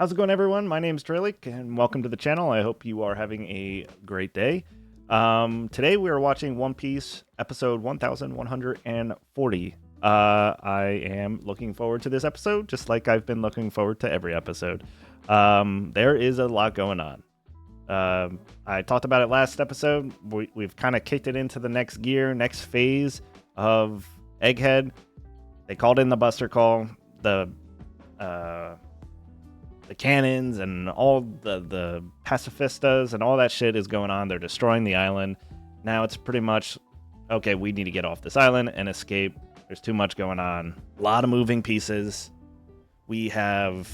How's it going, everyone? My name's Draelik, and welcome to the channel. I hope you are having a great day. Today we are watching One Piece episode 1140. I am looking forward to this episode, just like I've been looking forward to every episode. There is a lot going on. I talked about it last episode. We've kind of kicked it into the next gear, next phase of Egghead. They called in the Buster Call. The cannons and all the pacifistas and all that shit is going on. They're destroying the island. Now it's pretty much, okay, we need to get off this island and escape. There's too much going on. A lot of moving pieces. We have,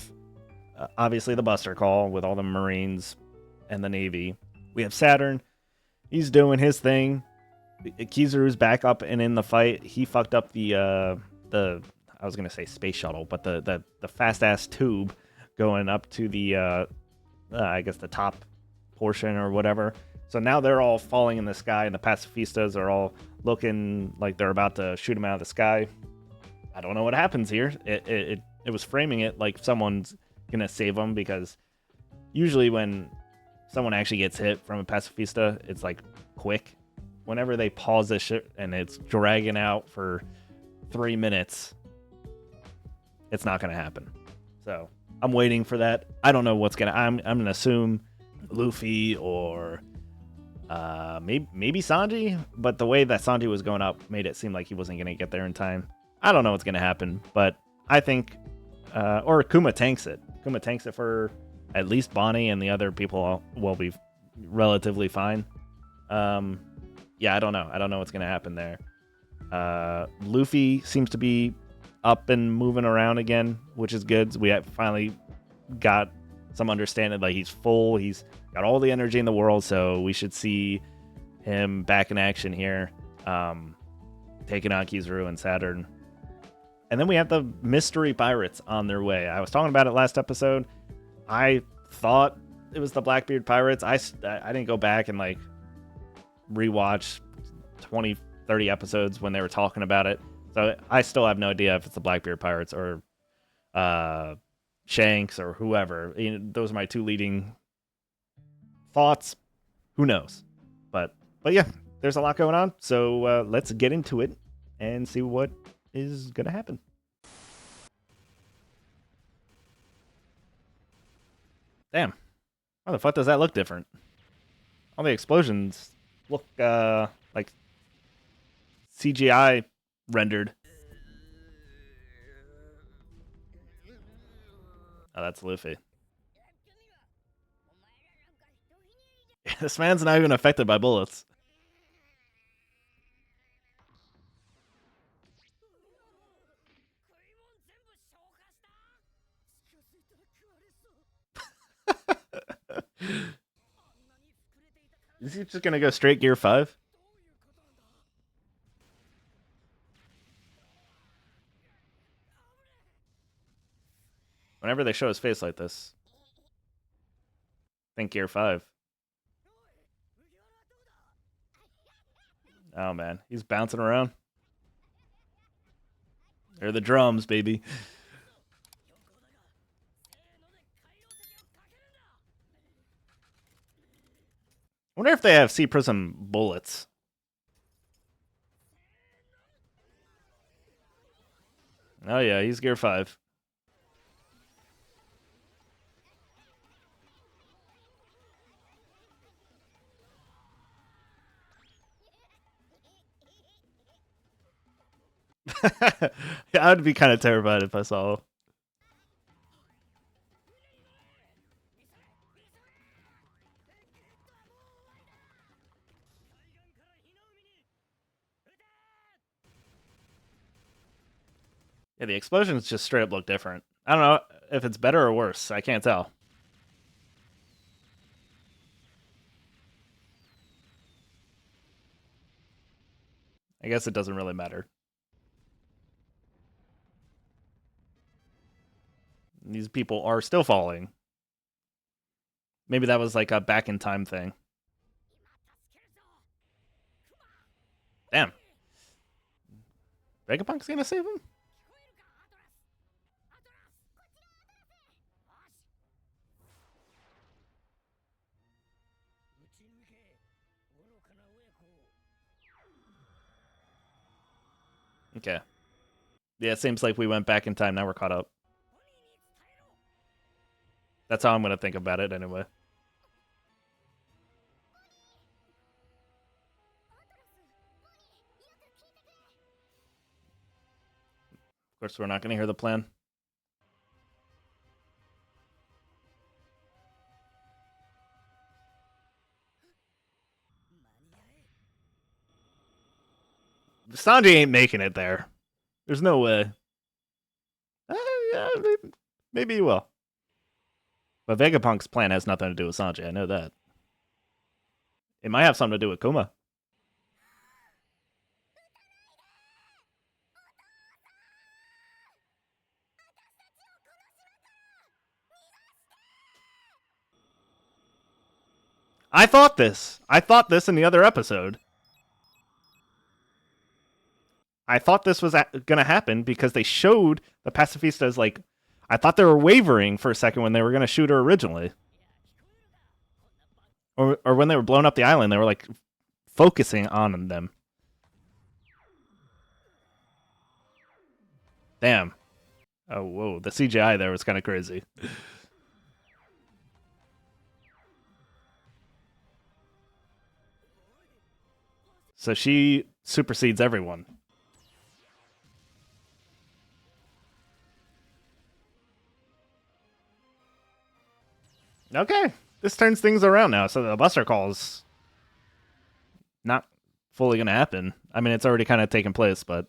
obviously, the Buster Call with all the Marines and the Navy. We have Saturn. He's doing his thing. Kizaru's back up and in the fight. He fucked up the I was going to say space shuttle, but the fast-ass tube going up to the, I guess, the top portion or whatever. So now they're all falling in the sky, and the pacifistas are all looking like they're about to shoot them out of the sky. I don't know what happens here. It was framing it like someone's going to save them, because usually when someone actually gets hit from a pacifista, it's like quick. Whenever they pause this shit and it's dragging out for 3 minutes, it's not going to happen. So I'm waiting for that. I don't know what's gonna. I'm gonna assume Luffy or maybe Sanji. But the way that Sanji was going up made it seem like he wasn't gonna get there in time. I don't know what's gonna happen, but I think or Kuma tanks it. Kuma tanks it for at least Bonnie, and the other people will be relatively fine. Yeah, I don't know. I don't know what's gonna happen there. Luffy seems to be up and moving around again, which is good. We have finally got some understanding, like he's full, he's got all the energy in the world, so we should see him back in action here, taking on Kizaru and Saturn. And then we have the mystery pirates on their way. I was talking about it last episode. I thought it was the Blackbeard pirates. I didn't go back and like rewatch 20-30 episodes when they were talking about it. So I still have no idea if it's the Blackbeard Pirates or Shanks or whoever. Those are my two leading thoughts. Who knows? But yeah, there's a lot going on. So let's get into it and see what is going to happen. Damn. How the fuck does that look different? All the explosions look like CGI rendered. Oh, that's Luffy. This man's not even affected by bullets. Is he just gonna go straight Gear 5? Whenever they show his face like this, think Gear 5. Oh man, he's bouncing around. They're the drums, baby. I wonder if they have Sea Prism bullets. Oh yeah, he's Gear 5. I would be kind of terrified if I saw. Yeah, the explosions just straight up look different. I don't know if it's better or worse. I can't tell. I guess it doesn't really matter. These people are still falling. Maybe that was like a back in time thing. Damn. Vegapunk's gonna save him? Okay. Yeah, it seems like we went back in time. Now we're caught up. That's how I'm going to think about it anyway. Of course, we're not going to hear the plan. Sanji ain't making it there. There's no way. Yeah, maybe he will. But Vegapunk's plan has nothing to do with Sanji. I know that. It might have something to do with Kuma. I thought this. I thought this in the other episode. I thought this was going to happen because they showed the pacifistas like. I thought they were wavering for a second when they were going to shoot her originally. Or when they were blowing up the island, they were like focusing on them. Damn. Oh, whoa. The CGI there was kind of crazy. So she supersedes everyone. Okay. This turns things around now. So the Buster Call's not fully going to happen. I mean, it's already kind of taken place, but.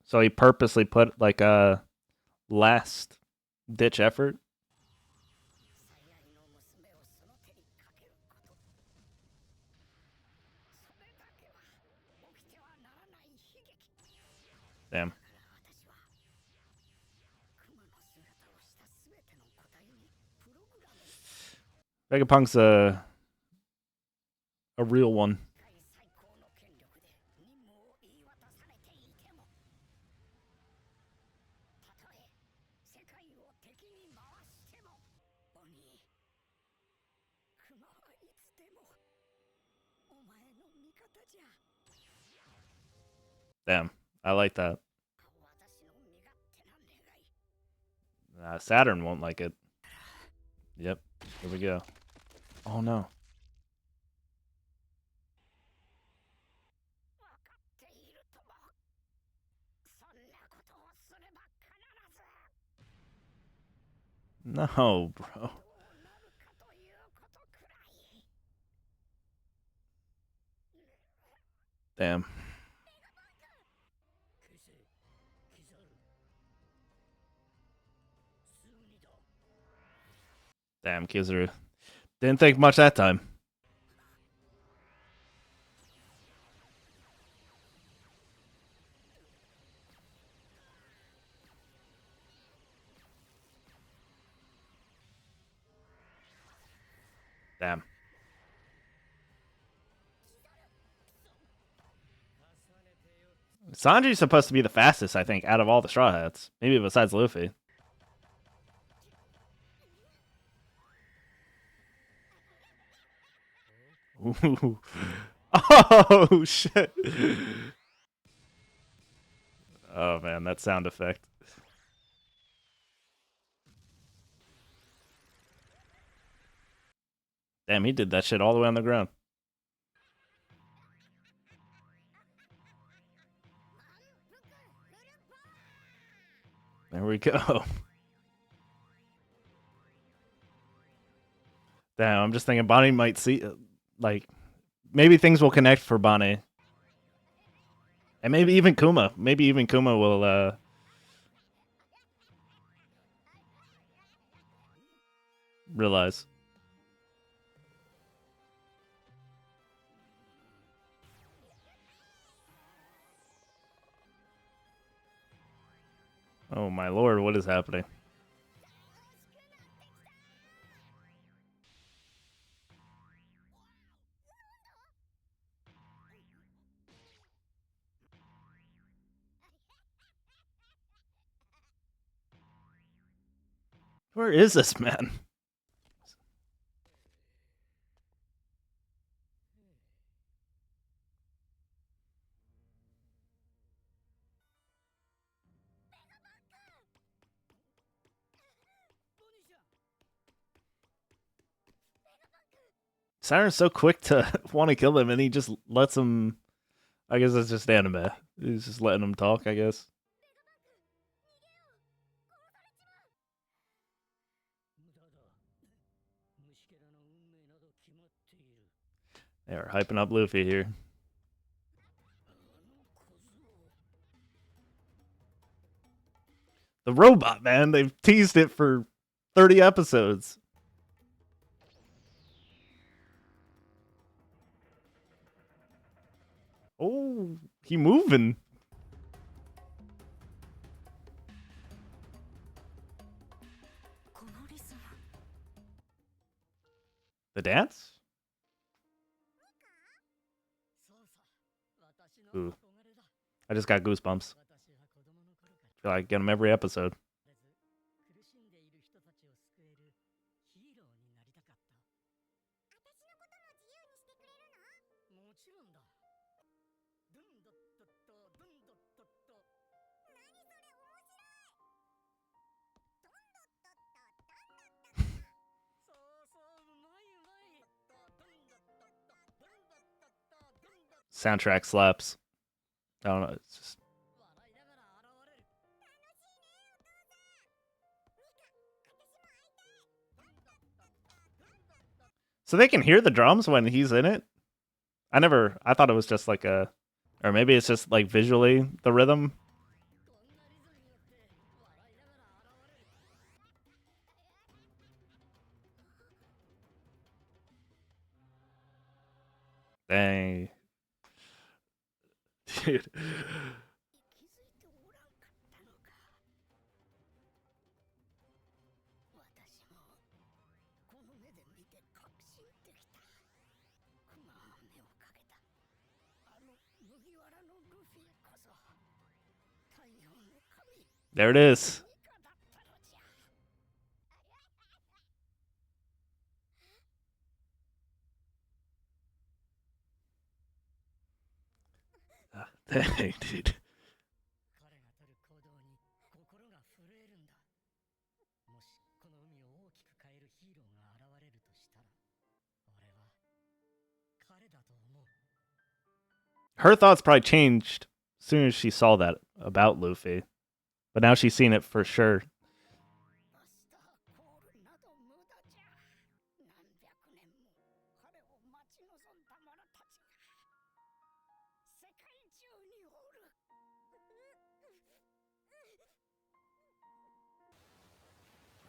So he purposely put like a last ditch effort. Damn. Vegapunk's a real one. Damn, I like that. Saturn won't like it. Yep, here we go. Oh no. No, bro. Damn. Damn, Kizaru. Didn't think much that time. Damn. Sanji's supposed to be the fastest, I think, out of all the Straw Hats. Maybe besides Luffy. Ooh. Oh, shit. Oh, man, that sound effect. Damn, he did that shit all the way on the ground. There we go. Damn, I'm just thinking Bonnie might see, like, maybe things will connect for Bonnie. And maybe even Kuma. Maybe even Kuma will, realize. Oh my lord, what is happening? Where is this man? Siren's so quick to want to kill him, and he just lets him. I guess it's just anime. He's just letting him talk, I guess. They are hyping up Luffy here. The robot, man. They've teased it for 30 episodes. Oh, he moving. The dance? Ooh. I just got goosebumps. I feel like I get them every episode. Soundtrack slaps. I don't know. It's just. So they can hear the drums when he's in it? I thought it was just like a. Or maybe it's just like visually the rhythm. Dang. Dude. There it is. Dang, dude. Her thoughts probably changed as soon as she saw that about Luffy. But now she's seen it for sure.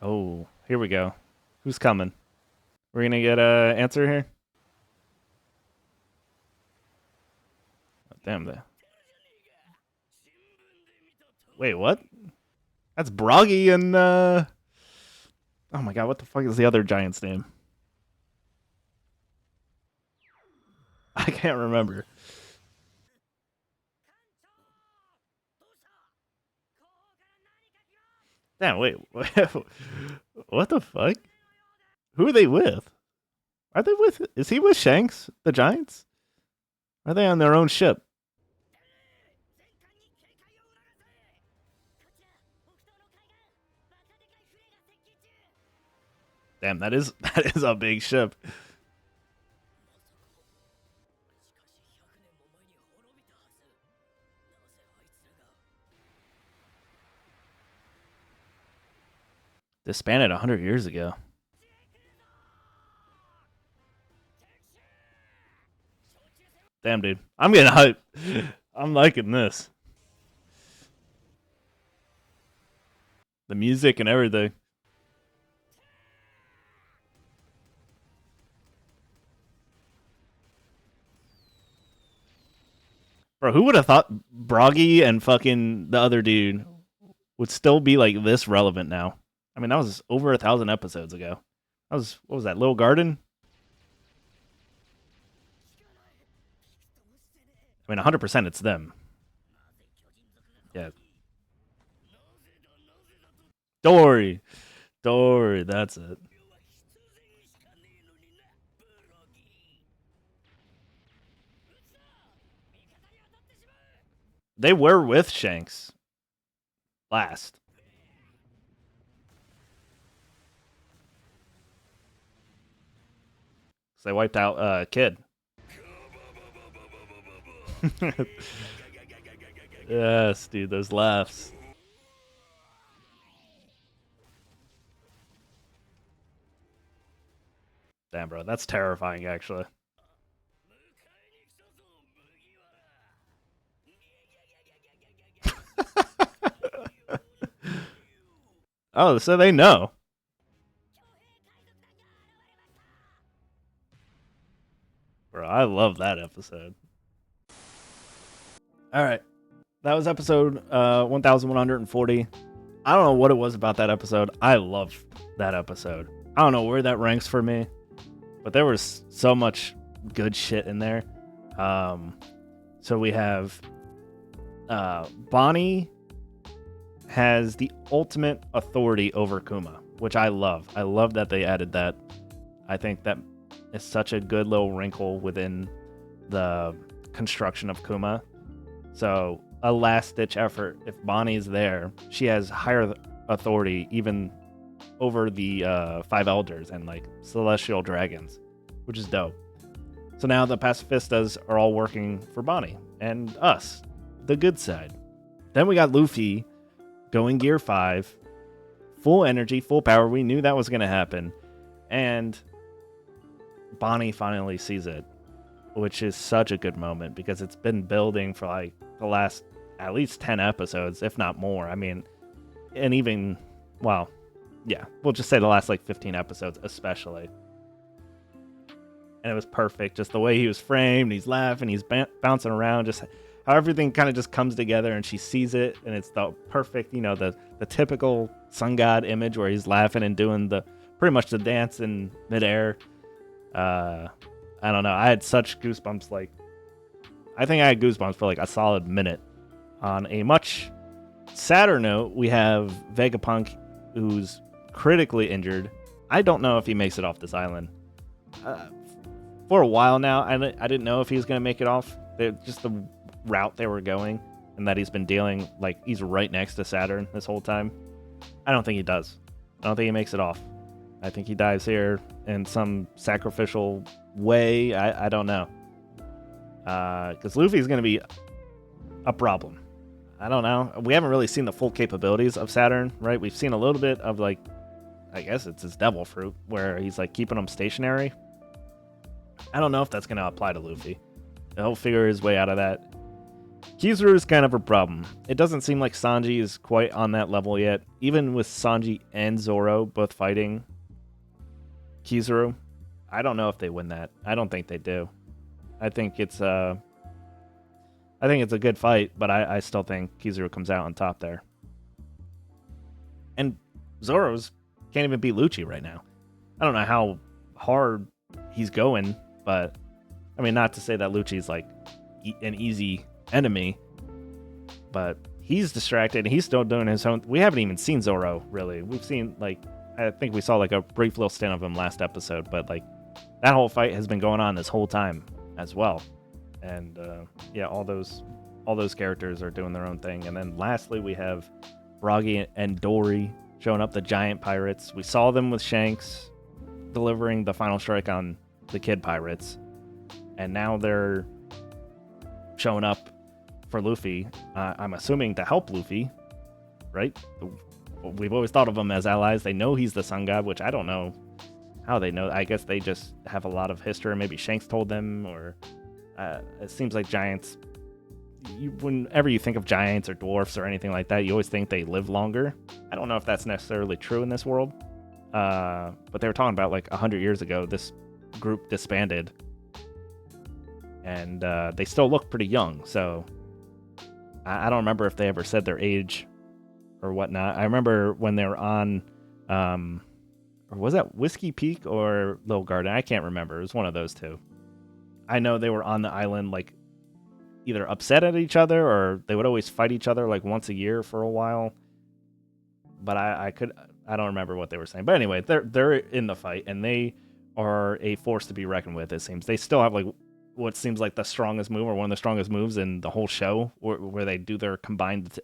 Oh, here we go. Who's coming? We're gonna get a answer here. Oh, damn that. Wait, what? That's Broggy and oh my god, what the fuck is the other giant's name? I can't remember. Damn, wait. What the fuck? Who are they with? Are they with? Is he with Shanks, the Giants? Are they on their own ship? Damn, that is a big ship. Disbanded 100 years ago. Damn, dude. I'm getting hyped. I'm liking this. The music and everything. Bro, who would have thought Broggy and fucking the other dude would still be like this relevant now? I mean, that was over 1,000 episodes ago. That was, what was that, Little Garden? I mean, 100% it's them. Yeah. Don't worry. Dory, that's it. They were with Shanks last. So they wiped out Kid. Yes, dude, those laughs. Damn, bro, that's terrifying, actually. Oh, so they know. Bro, I love that episode. All right. That was episode 1140. I don't know what it was about that episode. I loved that episode. I don't know where that ranks for me, but there was so much good shit in there. So we have Bonnie has the ultimate authority over Kuma, which I love. I love that they added that. I think that is such a good little wrinkle within the construction of Kuma. So a last-ditch effort. If Bonnie's there, she has higher authority even over the five elders and like celestial dragons, which is dope. So now the pacifistas are all working for Bonnie and us, the good side. Then we got Luffy going Gear 5, full energy, full power. We knew that was going to happen. And Bonnie finally sees it, which is such a good moment because it's been building for like the last at least 10 episodes, if not more. I mean, and even, well, yeah, we'll just say the last like 15 episodes especially. And it was perfect. Just the way he was framed, he's laughing, he's bouncing around, just how everything kind of just comes together and she sees it. And it's the perfect, the typical sun god image where he's laughing and doing pretty much the dance in midair. I don't know. I had such goosebumps. I think I had goosebumps for like a solid minute. On a much sadder note, we have Vegapunk, who's critically injured. I don't know if he makes it off this island. For a while now, I didn't know if he was going to make it off. Just the route they were going, and that he's been dealing, like he's right next to Saturn this whole time. I don't think he does. I don't think he makes it off. I think he dies here in some sacrificial way. I don't know. Because Luffy's going to be a problem. I don't know. We haven't really seen the full capabilities of Saturn, right? We've seen a little bit of I guess it's his devil fruit, where he's like keeping him stationary. I don't know if that's going to apply to Luffy. He'll figure his way out of that. Kizaru is kind of a problem. It doesn't seem like Sanji is quite on that level yet. Even with Sanji and Zoro both fighting Kizaru, I don't know if they win that. I don't think they do. I think it's a good fight, but I still think Kizaru comes out on top there. And Zoro's can't even beat Lucci right now. I don't know how hard he's going, but I mean, not to say that Lucci's like an easy enemy, but he's distracted and he's still doing his own. We haven't even seen Zoro really. We've seen I think we saw like a brief little stint of him last episode, but like that whole fight has been going on this whole time as well. And yeah, all those characters are doing their own thing. And then lastly, we have Bragi and Dory showing up, the giant pirates. We saw them with Shanks delivering the final strike on the kid pirates, and now they're showing up for Luffy. I'm assuming to help Luffy, right? We've always thought of them as allies. They know he's the sun god, which I don't know how they know. I guess they just have a lot of history. Maybe Shanks told them, or it seems like giants. Whenever you think of giants or dwarfs or anything like that, you always think they live longer. I don't know if that's necessarily true in this world, but they were talking about like 100 years ago, this group disbanded, and they still look pretty young. So I don't remember if they ever said their age or whatnot. I remember when they were on, or was that Whiskey Peak or Little Garden? I can't remember. It was one of those two. I know they were on the island like either upset at each other, or they would always fight each other like once a year for a while. But I I don't remember what they were saying, but anyway, they're in the fight, and they are a force to be reckoned with. It seems they still have like what seems like the strongest move, or one of the strongest moves in the whole show, where they do their combined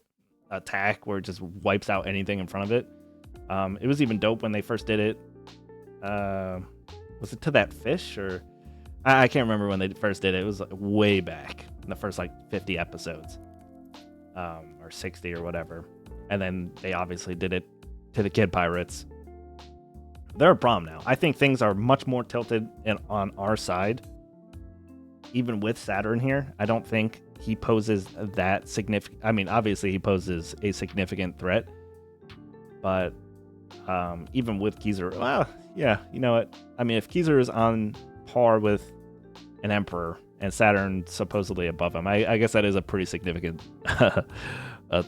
attack, where it just wipes out anything in front of it. It was even dope when they first did it. Was it to that fish, or I can't remember when they first did it. It was like way back in the first like 50 episodes, or 60 or whatever. And then they obviously did it to the Kid Pirates. They're a problem now. I think things are much more tilted on our side. Even with Saturn here, I don't think he poses that significant. I mean, obviously he poses a significant threat, but even with Kizaru, well, yeah, you know what? I mean, if Kizaru is on par with an Emperor and Saturn supposedly above him, I guess that is a pretty significant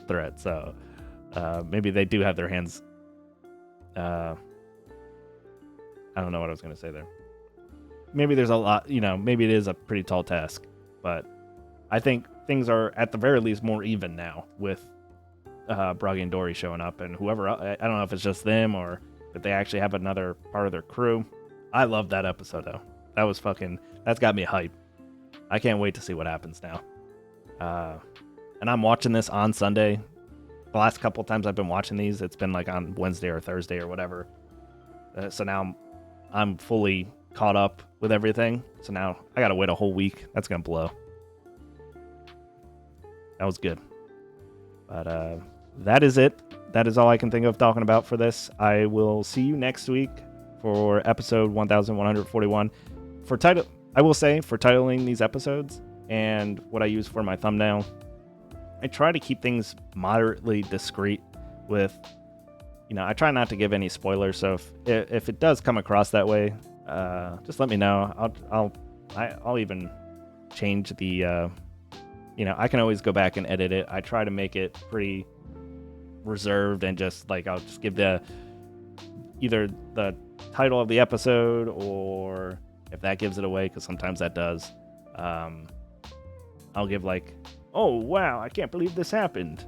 threat. So maybe they do have their hands. I don't know what I was going to say there. Maybe there's a lot, maybe it is a pretty tall task, but I think things are at the very least more even now with Bragi and Dory showing up, and whoever else, I don't know if it's just them or if they actually have another part of their crew. I love that episode though. That's got me hype. I can't wait to see what happens now. And I'm watching this on Sunday. The last couple times I've been watching these, it's been like on Wednesday or Thursday or whatever. So now I'm fully caught up with everything. So now I gotta wait a whole week. That's gonna blow. That was good. But that is it. That is all I can think of talking about for this. I will see you next week for episode 1141. I will say, for titling these episodes and what I use for my thumbnail, I try to keep things moderately discreet with, I try not to give any spoilers. So if it does come across that way, just let me know. I'll even change the, I can always go back and edit it. I try to make it pretty reserved and just like, I'll just give either the title of the episode, or if that gives it away, because sometimes that does, I'll give like, oh wow, I can't believe this happened,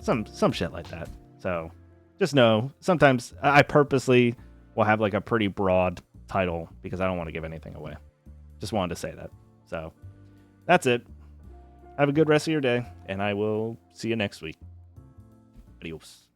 some shit like that. So just know, sometimes I purposely will have like a pretty broad title because I don't want to give anything away. Just wanted to say that. So that's it. Have a good rest of your day, and I will see you next week. Adios.